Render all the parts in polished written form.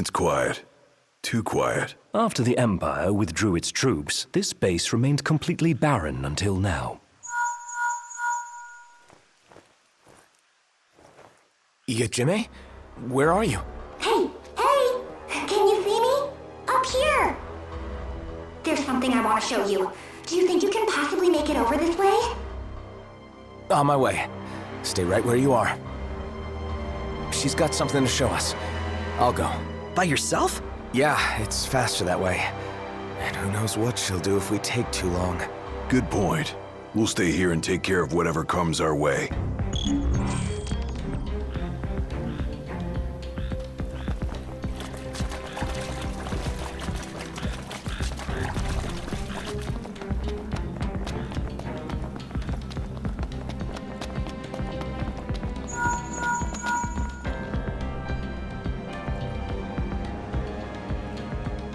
It's quiet. Too quiet. After the Empire withdrew its troops, this base remained completely barren until now. Jimmy? Where are you? Hey! Hey! Can you see me? Up here! There's something I want to show you. Do you think you can possibly make it over this way? On my way. Stay right where you are. She's got something to show us. I'll go. By yourself? Yeah, it's faster that way. And who knows what she'll do if we take too long. Good point. We'll stay here and take care of whatever comes our way.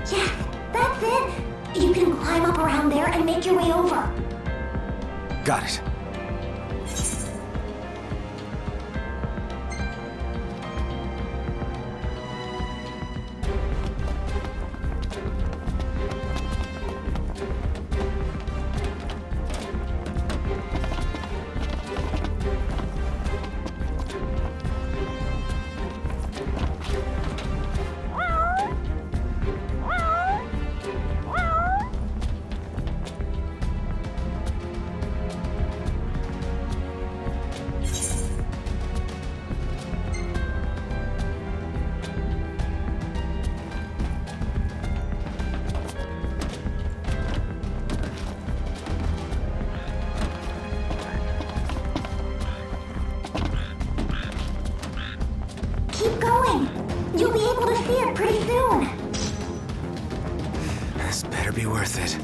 Yes, that's it! You can climb up around there and make your way over. Got it. Keep going! You'll be able to see it pretty soon! This better be worth it.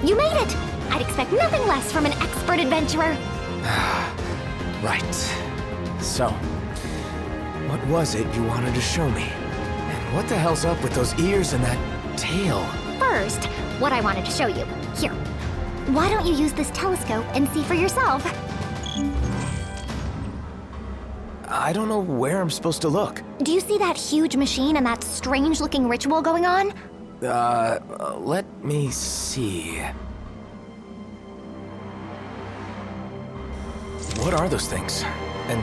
You made it! I'd expect nothing less from an expert adventurer. Right. So, what was it you wanted to show me? And what the hell's up with those ears and that tail? First, what I wanted to show you. Here. Why don't you use this telescope and see for yourself? I don't know where I'm supposed to look. Do you see that huge machine and that strange-looking ritual going on? Let me see. What are those things? And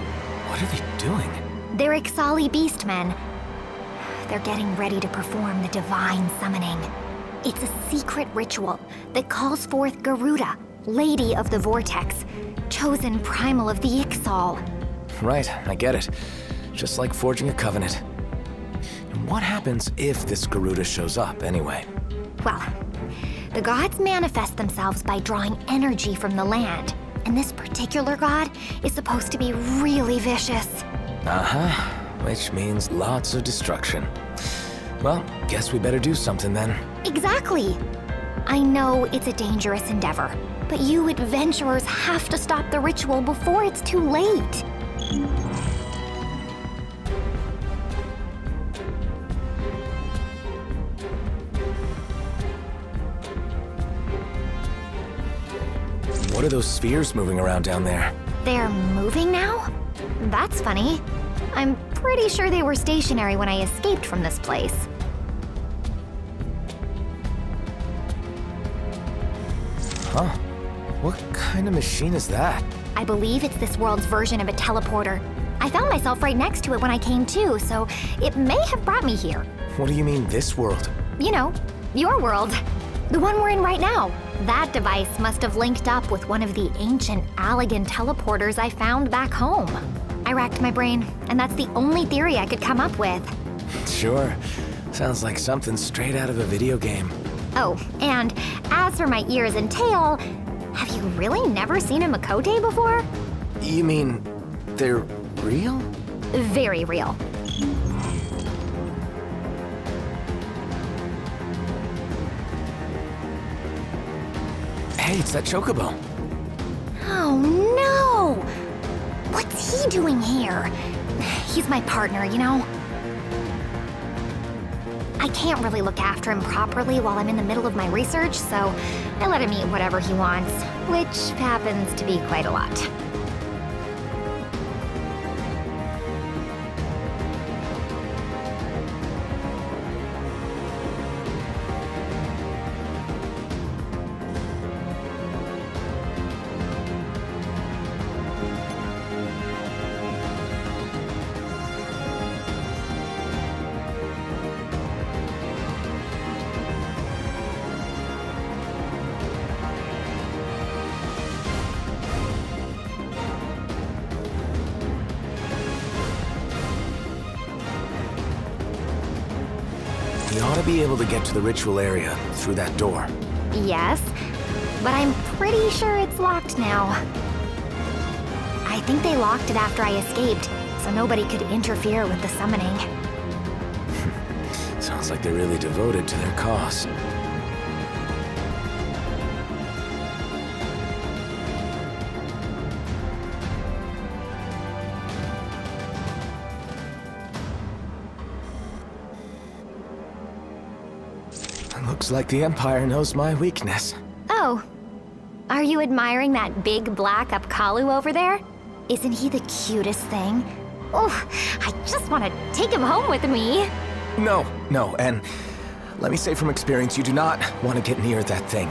what are they doing? They're Ixali Beastmen. They're getting ready to perform the divine summoning. It's a secret ritual that calls forth Garuda, Lady of the Vortex, chosen primal of the Ixal. Right, I get it. Just like forging a covenant. And what happens if this Garuda shows up, anyway? Well, the gods manifest themselves by drawing energy from the land, and this particular god is supposed to be really vicious. Uh-huh, which means lots of destruction. Well, guess we better do something then. Exactly! I know it's a dangerous endeavor, but you adventurers have to stop the ritual before it's too late. What are those spheres moving around down there? They're moving now? That's funny. I'm pretty sure they were stationary when I escaped from this place. Huh? What kind of machine is that? I believe it's this world's version of a teleporter. I found myself right next to it when I came to, so it may have brought me here. What do you mean, this world? You know, your world. The one we're in right now. That device must have linked up with one of the ancient Allegan teleporters I found back home. I racked my brain, and that's the only theory I could come up with. Sure. Sounds like something straight out of a video game. Oh, and as for my ears and tail, have you really never seen a Makote before? You mean they're real? Very real. Hey, it's that chocobo. Oh no! What's he doing here? He's my partner, you know? I can't really look after him properly while I'm in the middle of my research, so I let him eat whatever he wants, which happens to be quite a lot. We ought to be able to get to the ritual area through that door. Yes, but I'm pretty sure it's locked now. I think they locked it after I escaped, so nobody could interfere with the summoning. Sounds like they're really devoted to their cause. Looks like the Empire knows my weakness. Oh, are you admiring that big black Apkalu over there? Isn't he the cutest thing? Oh, I just want to take him home with me. No, and let me say from experience, you do not want to get near that thing.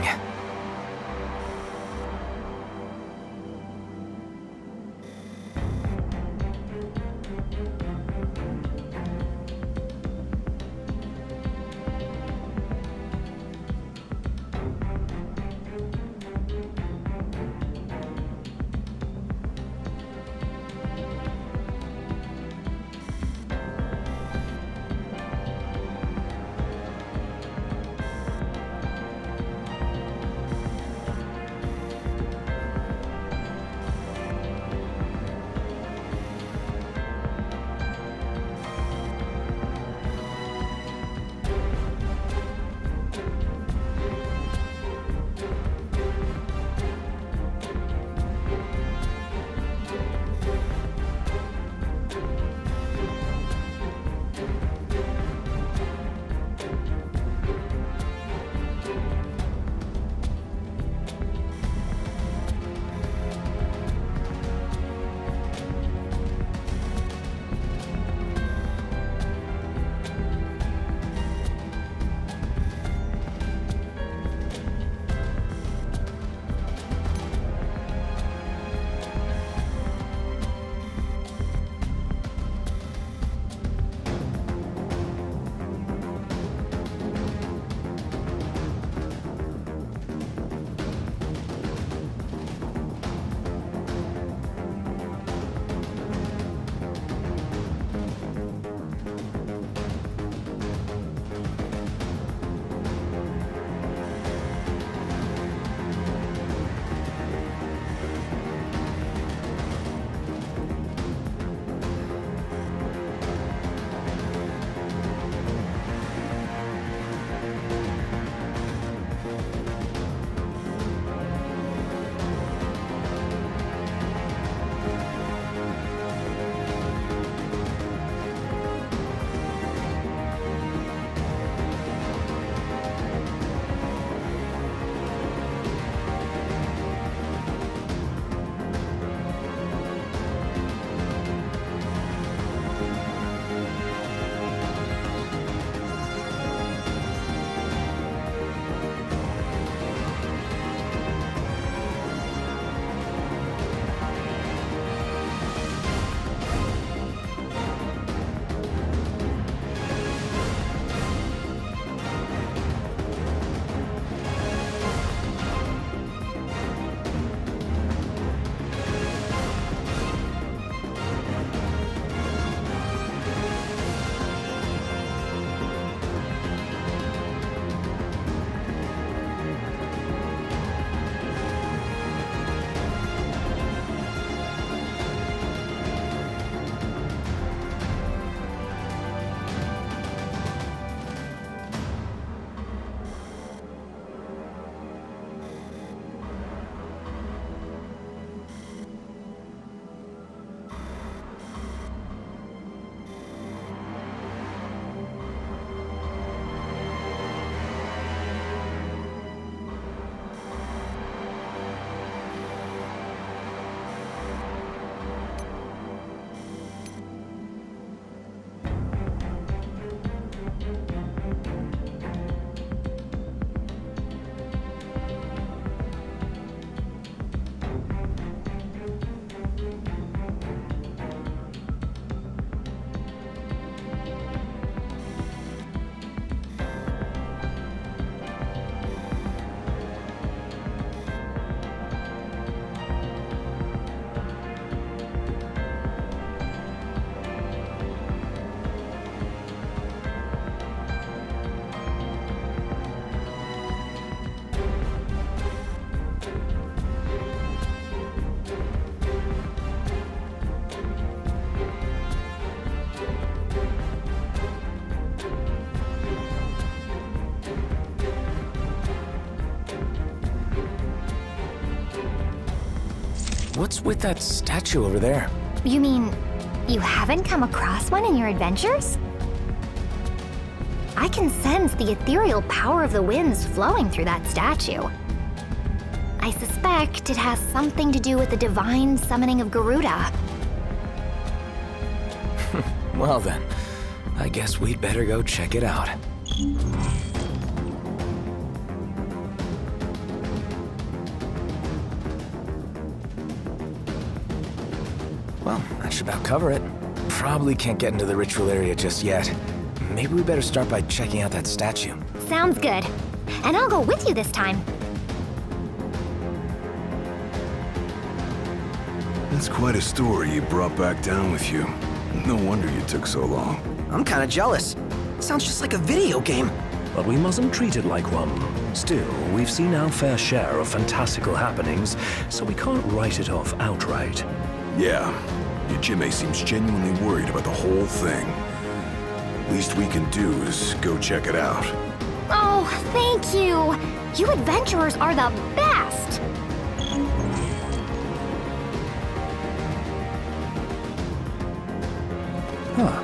What's with that statue over there? You mean, you haven't come across one in your adventures? I can sense the ethereal power of the winds flowing through that statue. I suspect it has something to do with the divine summoning of Garuda. Well then, I guess we'd better go check it out. Well, that should about cover it. Probably can't get into the ritual area just yet. Maybe we better start by checking out that statue. Sounds good. And I'll go with you this time. That's quite a story you brought back down with you. No wonder you took so long. I'm kinda jealous. Sounds just like a video game. But we mustn't treat it like one. Still, we've seen our fair share of fantastical happenings, so we can't write it off outright. Yeah, Yujime seems genuinely worried about the whole thing. Least we can do is go check it out. Oh, thank you. You adventurers are the best. Huh.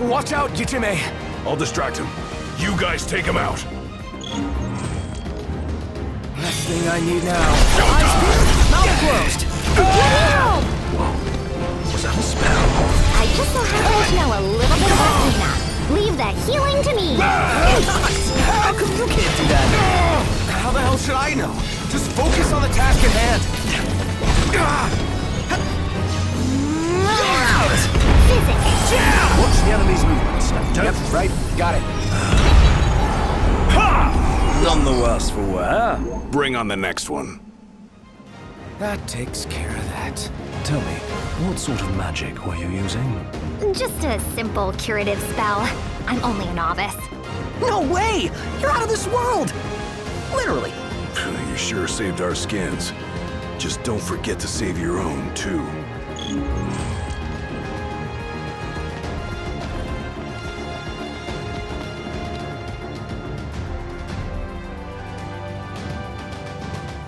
Watch out, Yujime! I'll distract him. You guys take him out. Last thing I need now. Eyes peeled, mouth closed! Was that a spell? I just so happen to know a little bit about Luna. Leave the healing to me. How come you can't do that? How the hell should I know? Just focus on the task at hand. Physics. Watch the enemy's movements. Don't Yep, right, got it. None the worse for wear. Bring on the next one. That takes care of that. Tell me, what sort of magic were you using? Just a simple curative spell. I'm only a novice. No way! You're out of this world! Literally. You sure saved our skins. Just don't forget to save your own, too.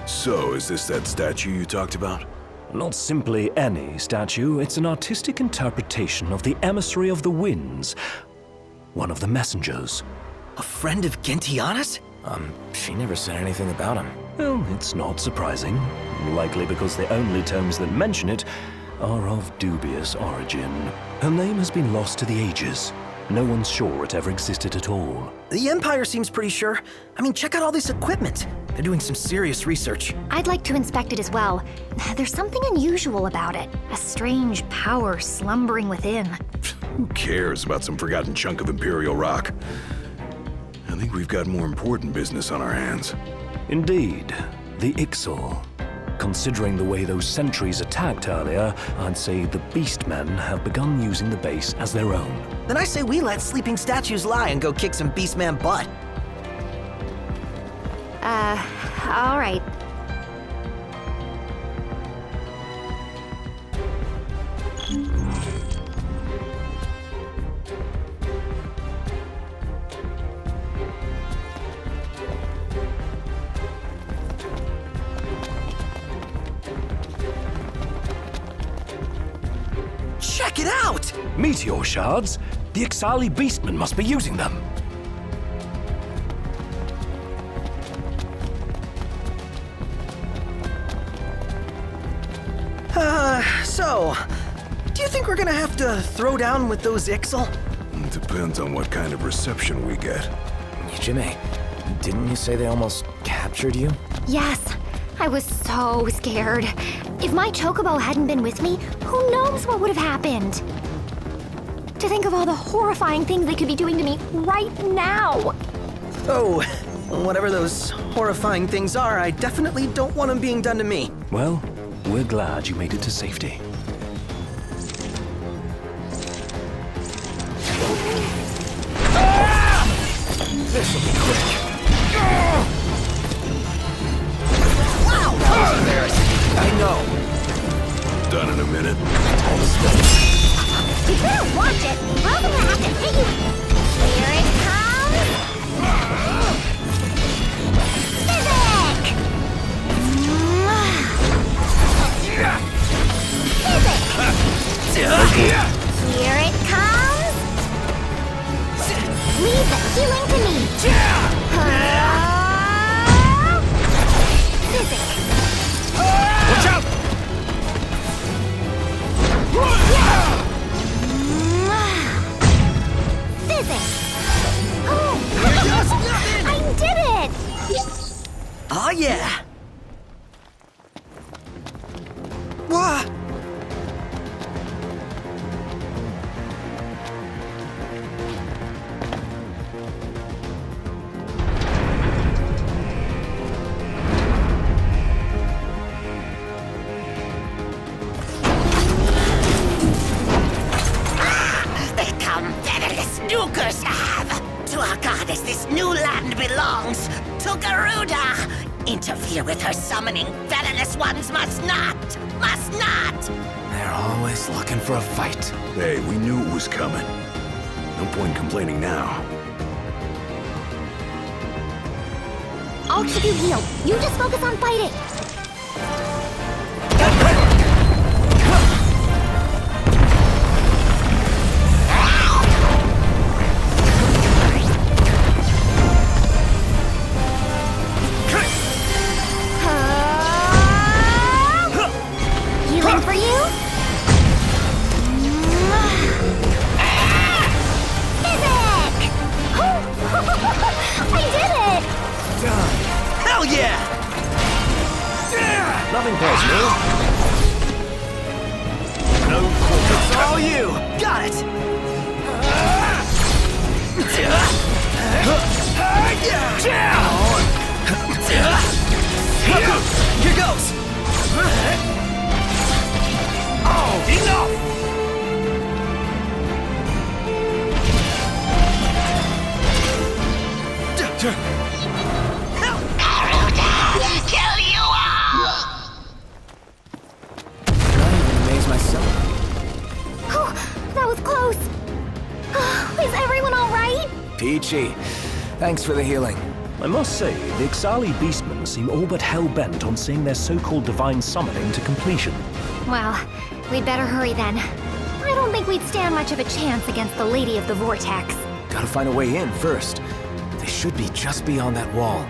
So, is this that statue you talked about? Not simply any statue, it's an artistic interpretation of the emissary of the winds, one of the messengers. A friend of Gentiana's? She never said anything about him. Well, it's not surprising. Likely because the only tomes that mention it are of dubious origin. Her name has been lost to the ages. No one's sure it ever existed at all. The Empire seems pretty sure. I mean, check out all this equipment. They're doing some serious research. I'd like to inspect it as well. There's something unusual about it. A strange power slumbering within. Who cares about some forgotten chunk of Imperial rock? I think we've got more important business on our hands. Indeed, the Ixal. Considering the way those sentries attacked earlier, I'd say the Beastmen have begun using the base as their own. Then I say we let sleeping statues lie and go kick some Beastman butt. All right. Check it out! Meteor shards? The Ixali Beastmen must be using them. So, do you think we're gonna have to throw down with those Ixal? It depends on what kind of reception we get. Yujime, didn't you say they almost captured you? Yes, I was so scared. If my chocobo hadn't been with me, who knows what would have happened? To think of all the horrifying things they could be doing to me right now. Oh, whatever those horrifying things are, I definitely don't want them being done to me. Well, we're glad you made it to safety. This'll be quick. Wow, that was embarrassing. I know. Done in a minute. All the stuff. yeah! Wah! They come featherless nukers have! To our goddess this new land belongs! To Garuda! Interfere with her summoning, featherless ones must not! Must not! They're always looking for a fight. Hey, we knew it was coming. No point in complaining now. I'll keep you healed. You just focus on fighting. Healing for you? Physic! I did it! Hell yeah! Nothing personal. It's all you! Got it! Here goes! Oh, enough! Kill you all! I even amaze myself. Oh, that was close. Is everyone all right? Peachy, thanks for the healing. I must say, the Ixali beastmen seem all but hell-bent on seeing their so-called divine summoning to completion. Well, we'd better hurry then. I don't think we'd stand much of a chance against the Lady of the Vortex. Gotta find a way in first. They should be just beyond that wall.